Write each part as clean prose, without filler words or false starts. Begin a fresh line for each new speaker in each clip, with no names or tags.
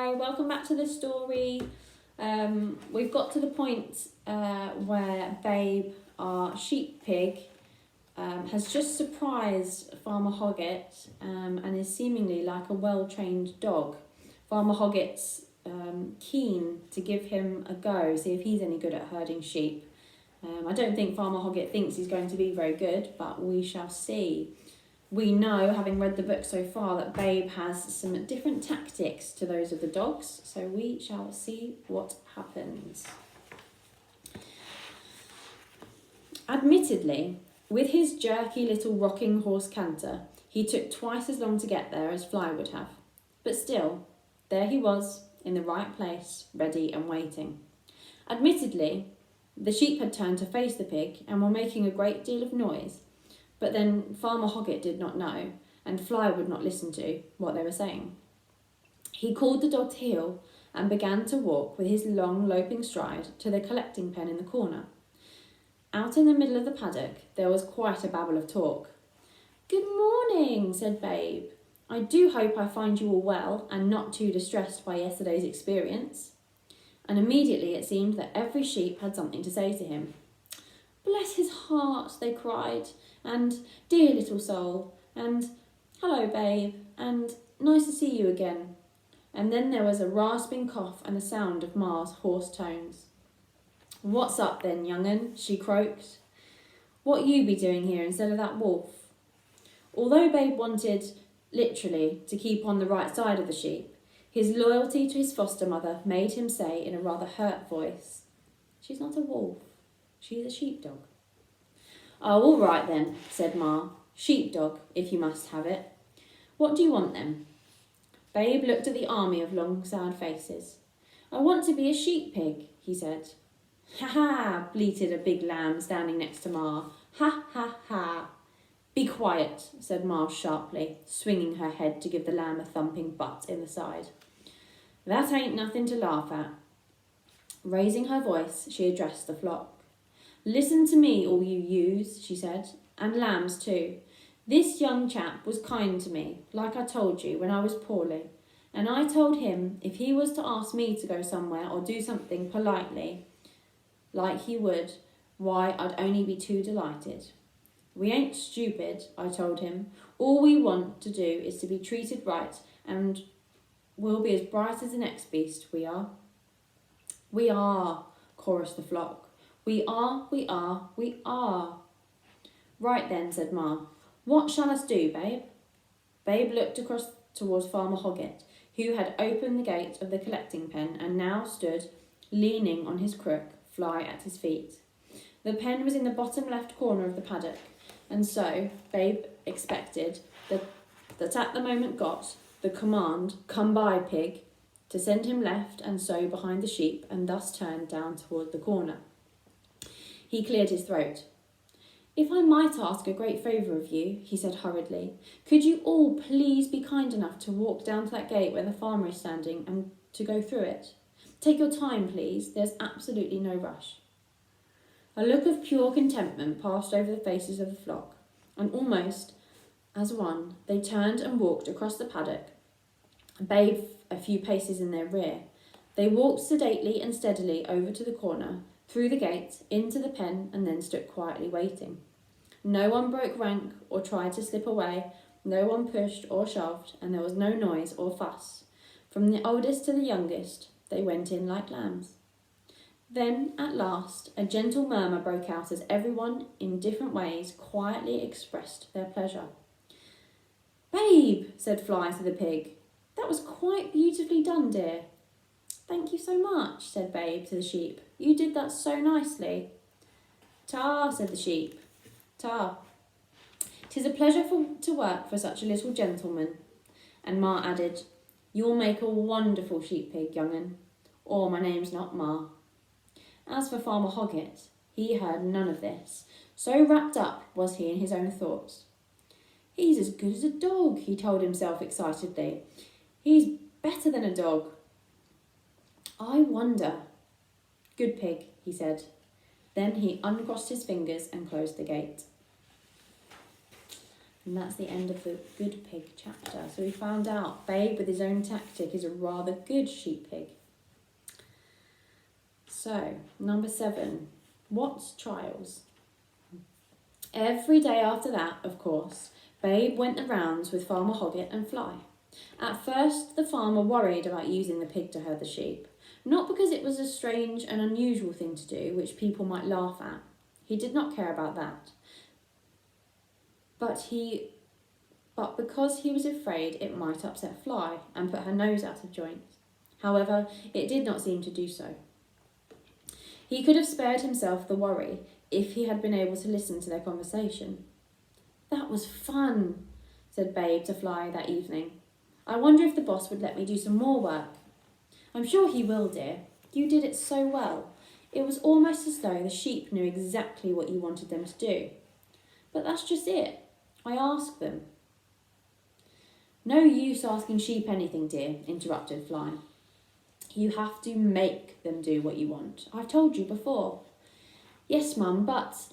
Hi, welcome back to the story. We've got to the point where Babe, our sheep pig, has just surprised Farmer Hoggett and is seemingly like a well-trained dog. Farmer Hoggett's keen to give him a go, see if he's any good at herding sheep. I don't think Farmer Hoggett thinks he's going to be very good, but we shall see. We know, having read the book so far, that Babe has some different tactics to those of the dogs, so we shall see what happens. Admittedly, with his jerky little rocking horse canter, he took twice as long to get there as Fly would have. But still, there he was, in the right place, ready and waiting. Admittedly, the sheep had turned to face the pig and were making a great deal of noise, but then Farmer Hoggett did not know, and Fly would not listen to, what they were saying. He called the dog to heel and began to walk with his long loping stride to the collecting pen in the corner. Out in the middle of the paddock there was quite a babble of talk. "Good morning," said Babe. "I do hope I find you all well and not too distressed by yesterday's experience." And immediately it seemed that every sheep had something to say to him. "Bless his heart," they cried, and "Dear little soul," and "Hello, Babe," and "Nice to see you again." And then there was a rasping cough and the sound of Ma's hoarse tones. "What's up then, young'un?" she croaked. "What you be doing here instead of that wolf?" Although Babe wanted, literally, to keep on the right side of the sheep, his loyalty to his foster mother made him say in a rather hurt voice, "She's not a wolf, she's a sheepdog." "Oh, all right then," said Ma. "Sheepdog, if you must have it. What do you want then?" Babe looked at the army of long, sad faces. "I want to be a sheep pig," he said. "Ha ha!" bleated a big lamb standing next to Ma. "Ha ha ha!" "Be quiet," said Ma sharply, swinging her head to give the lamb a thumping butt in the side. "That ain't nothing to laugh at." Raising her voice, she addressed the flock. "Listen to me, all you ewes," she said, "and lambs too. This young chap was kind to me, like I told you, when I was poorly, and I told him if he was to ask me to go somewhere or do something politely, like he would, why, I'd only be too delighted. We ain't stupid, I told him. All we want to do is to be treated right, and we'll be as bright as the next beast, we are." "We are," chorused the flock. "We are, we are, we are." "Right then," said Ma. "What shall us do, Babe?" Babe looked across towards Farmer Hoggett, who had opened the gate of the collecting pen and now stood, leaning on his crook, Fly at his feet. The pen was in the bottom left corner of the paddock, and so Babe expected that at the moment got the command, "Come by, pig," to send him left and so behind the sheep, and thus turned down toward the corner. He cleared his throat. "If I might ask a great favour of you," he said hurriedly, "could you all please be kind enough to walk down to that gate where the farmer is standing and to go through it? Take your time, please. There's absolutely no rush." A look of pure contentment passed over the faces of the flock, and almost as one, they turned and walked across the paddock, Babe a few paces in their rear. They walked sedately and steadily over to the corner, through the gate, into the pen, and then stood quietly waiting. No one broke rank or tried to slip away, no one pushed or shoved, and there was no noise or fuss. From the oldest to the youngest, they went in like lambs. Then, at last, a gentle murmur broke out as everyone, in different ways, quietly expressed their pleasure. "Babe," said Fly to the pig, "that was quite beautifully done, dear." "Thank you so much," said Babe to the sheep. "You did that so nicely." "Ta," said the sheep. "Ta. 'Tis a pleasure to work for such a little gentleman." And Ma added, "You'll make a wonderful sheep pig, young'un, or my name's not Ma." As for Farmer Hoggett, he heard none of this, so wrapped up was he in his own thoughts. "He's as good as a dog," he told himself excitedly. "He's better than a dog. I wonder." "Good pig," he said. Then he uncrossed his fingers and closed the gate. And that's the end of the good pig chapter. So we found out Babe with his own tactic is a rather good sheep pig. So, number 7, what's trials? Every day after that, of course, Babe went the rounds with Farmer Hoggett and Fly. At first, the farmer worried about using the pig to herd the sheep, not because it was a strange and unusual thing to do, which people might laugh at. He did not care about that. But because he was afraid it might upset Fly and put her nose out of joint. However, it did not seem to do so. He could have spared himself the worry if he had been able to listen to their conversation. "That was fun," said Babe to Fly that evening. "I wonder if the boss would let me do some more work." "I'm sure he will, dear. You did it so well. It was almost as though the sheep knew exactly what you wanted them to do." "But that's just it. I asked them." "No use asking sheep anything, dear," interrupted Fly. "You have to make them do what you want. I've told you before." "Yes, Mum, but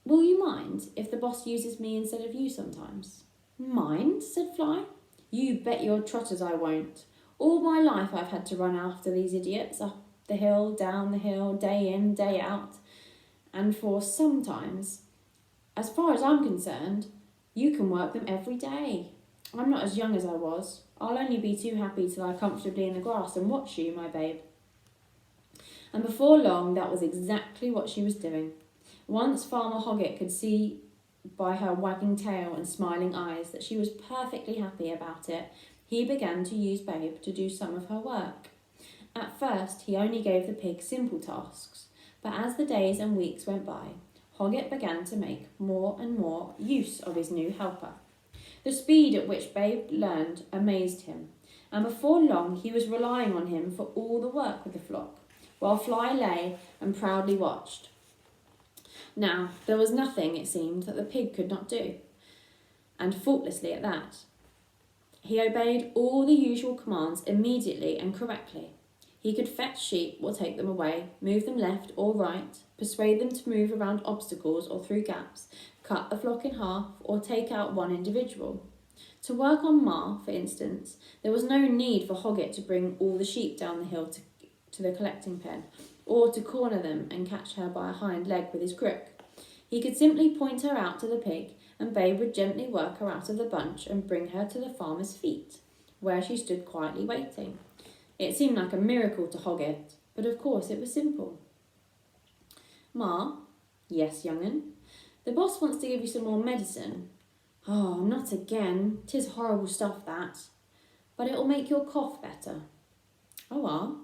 will you mind if the boss uses me instead of you sometimes?" "Mind?" said Fly. "You bet your trotters I won't. All my life I've had to run after these idiots, up the hill, down the hill, day in, day out. And for sometimes, as far as I'm concerned, you can work them every day. I'm not as young as I was. I'll only be too happy to lie comfortably in the grass and watch you, my babe." And before long, that was exactly what she was doing. Once Farmer Hoggett could see by her wagging tail and smiling eyes that she was perfectly happy about it, he began to use Babe to do some of her work. At first, he only gave the pig simple tasks, but as the days and weeks went by, Hoggett began to make more and more use of his new helper. The speed at which Babe learned amazed him, and before long he was relying on him for all the work with the flock, while Fly lay and proudly watched. Now, there was nothing, it seemed, that the pig could not do, and faultlessly at that. He obeyed all the usual commands immediately and correctly. He could fetch sheep or take them away, move them left or right, persuade them to move around obstacles or through gaps, cut the flock in half, or take out one individual. To work on Ma, for instance, there was no need for Hoggett to bring all the sheep down the hill to the collecting pen, or to corner them and catch her by a hind leg with his crook. He could simply point her out to the pig, and Babe would gently work her out of the bunch and bring her to the farmer's feet, where she stood quietly waiting. It seemed like a miracle to Hoggett, but of course it was simple. "Ma?" "Yes, young'un?" "The boss wants to give you some more medicine." "Oh, not again. 'Tis horrible stuff, that. But it'll make your cough better." "Oh,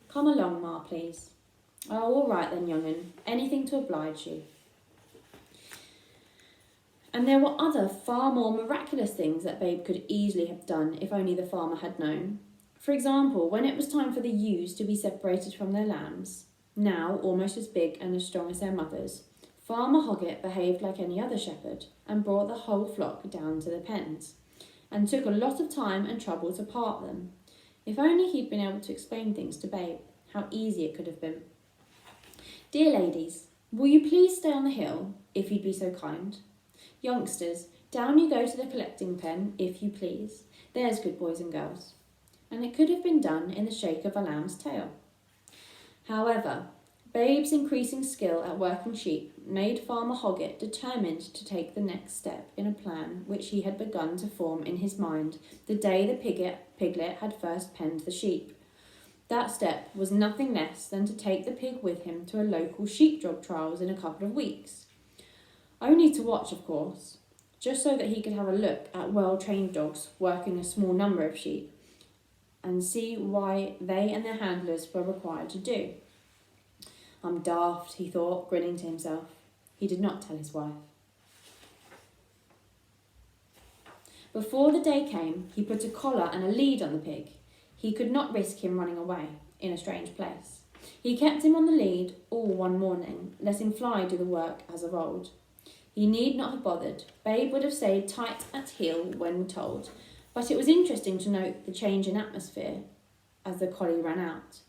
come along, Ma, please." "Oh, all right then, young'un. Anything to oblige you." And there were other far more miraculous things that Babe could easily have done if only the farmer had known. For example, when it was time for the ewes to be separated from their lambs, now almost as big and as strong as their mothers, Farmer Hoggett behaved like any other shepherd and brought the whole flock down to the pens, and took a lot of time and trouble to part them. If only he'd been able to explain things to Babe, how easy it could have been. "Dear ladies, will you please stay on the hill, if you'd be so kind? Youngsters, down you go to the collecting pen, if you please. There's good boys and girls." And it could have been done in the shake of a lamb's tail. However, Babe's increasing skill at working sheep made Farmer Hoggett determined to take the next step in a plan which he had begun to form in his mind the day the piglet had first penned the sheep. That step was nothing less than to take the pig with him to a local sheepdog trials in a couple of weeks. Only to watch, of course, just so that he could have a look at well-trained dogs working a small number of sheep, and see why they and their handlers were required to do. "I'm daft," he thought, grinning to himself. He did not tell his wife. Before the day came, he put a collar and a lead on the pig. He could not risk him running away in a strange place. He kept him on the lead all one morning, letting Fly do the work as of old. He need not have bothered. Babe would have stayed tight at heel when told, but it was interesting to note the change in atmosphere as the collie ran out.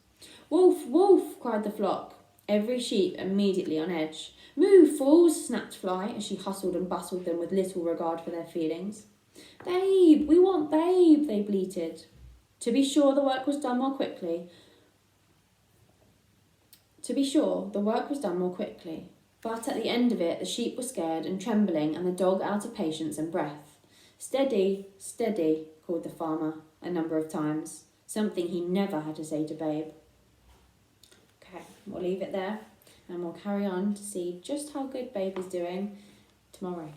"Wolf, wolf!" cried the flock. every sheep immediately on edge. "Move, fools!" snapped Fly as she hustled and bustled them with little regard for their feelings. "Babe, we want Babe," they bleated. To be sure, the work was done more quickly. But at the end of it, the sheep were scared and trembling, and the dog out of patience and breath. "Steady, steady," called the farmer a number of times, something he never had to say to Babe. Okay, we'll leave it there, and we'll carry on to see just how good Babe is doing tomorrow.